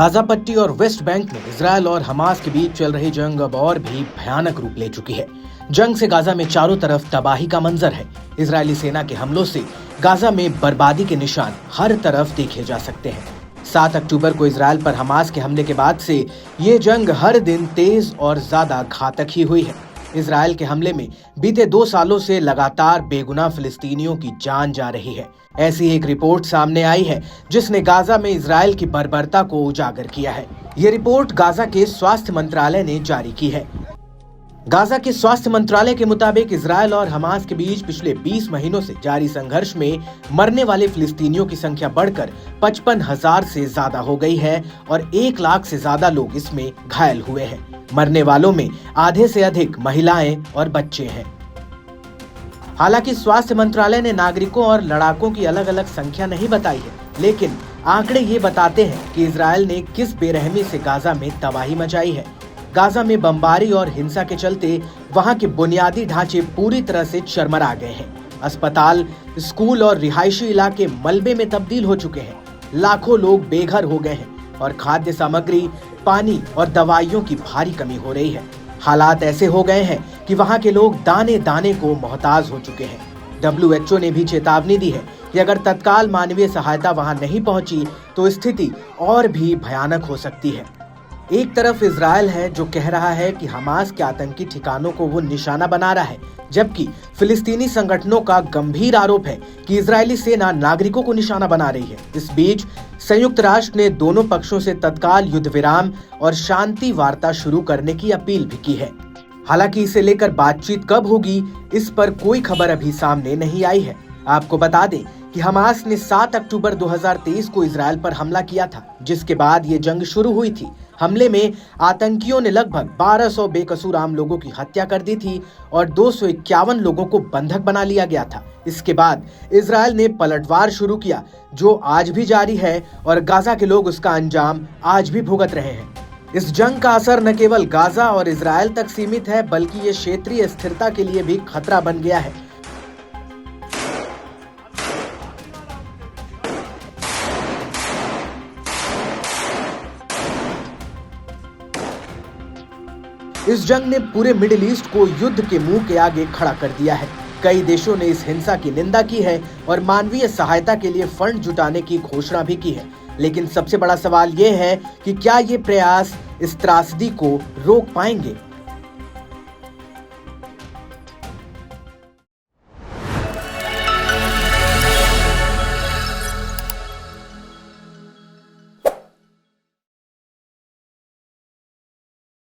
Gaza पट्टी और West Bank में इजरायल और हमास के बीच चल रही जंग अब और भी भयानक रूप ले चुकी है। जंग से गाजा में चारों तरफ तबाही का मंजर है। इजरायली सेना के हमलों से गाजा में बर्बादी के निशान हर तरफ देखे जा सकते हैं। 7 अक्टूबर को इजरायल पर हमास के हमले के बाद से ये जंग हर दिन तेज और ज्यादा घातक ही हुई है। इजरायल के हमले में बीते 2 सालों से लगातार बेगुनाह फिलिस्तीनियों की जान जा रही है। ऐसी एक रिपोर्ट सामने आई है जिसने गाजा में इजरायल की बर्बरता को उजागर किया है। ये रिपोर्ट गाजा के स्वास्थ्य मंत्रालय ने जारी की है। गाजा के स्वास्थ्य मंत्रालय के मुताबिक इजरायल और हमास के बीच पिछले 20 महीनों से जारी संघर्ष में मरने वाले फिलिस्तीनियों की संख्या बढ़कर 55,000 से ज्यादा हो गई है और 1 लाख से ज्यादा लोग इसमें घायल हुए हैं। मरने वालों में आधे से अधिक महिलाएं और बच्चे हैं। हालांकि स्वास्थ्य मंत्रालय ने नागरिकों और लड़ाकों की अलग अलग संख्या नहीं बताई है, लेकिन आंकड़े ये बताते हैं कि इजरायल ने किस बेरहमी से गाजा में तबाही मचाई है। गाजा में बमबारी और हिंसा के चलते वहां के बुनियादी ढांचे पूरी तरह से चरमरा गए हैं। अस्पताल, स्कूल और रिहायशी इलाके मलबे में तब्दील हो चुके हैं। लाखों लोग बेघर हो गए हैं और खाद्य सामग्री, पानी और दवाइयों की भारी कमी हो रही है। हालात ऐसे हो गए हैं कि वहां के लोग दाने दाने को मोहताज हो चुके हैं। WHO ने भी चेतावनी दी है कि अगर तत्काल मानवीय सहायता वहां नहीं पहुंची तो स्थिति और भी भयानक हो सकती है। एक तरफ इजरायल है जो कह रहा है कि हमास के आतंकी ठिकानों को वो निशाना बना रहा है, जबकि फिलिस्तीनी संगठनों का गंभीर आरोप है कि इजरायली सेना नागरिकों को निशाना बना रही है। इस बीच संयुक्त राष्ट्र ने दोनों पक्षों से तत्काल युद्ध विराम और शांति वार्ता शुरू करने की अपील भी की है। हालांकि इसे लेकर बातचीत कब होगी, इस पर कोई खबर अभी सामने नहीं आई है। आपको बता दें कि हमास ने 7 अक्टूबर 2023 को इजरायल पर हमला किया था, जिसके बाद ये जंग शुरू हुई थी। हमले में आतंकियों ने लगभग 1200 बेकसूर आम लोगों की हत्या कर दी थी और 251 लोगों को बंधक बना लिया गया था। इसके बाद इजरायल ने पलटवार शुरू किया, जो आज भी जारी है और गाजा के लोग उसका अंजाम आज भी भुगत रहे हैं। इस जंग का असर न केवल गाजा और इजरायल तक सीमित है, बल्कि ये क्षेत्रीय स्थिरता के लिए भी खतरा बन गया है। इस जंग ने पूरे मिडिल ईस्ट को युद्ध के मुंह के आगे खड़ा कर दिया है। कई देशों ने इस हिंसा की निंदा की है और मानवीय सहायता के लिए फंड जुटाने की घोषणा भी की है। लेकिन सबसे बड़ा सवाल ये है कि क्या ये प्रयास इस त्रासदी को रोक पाएंगे।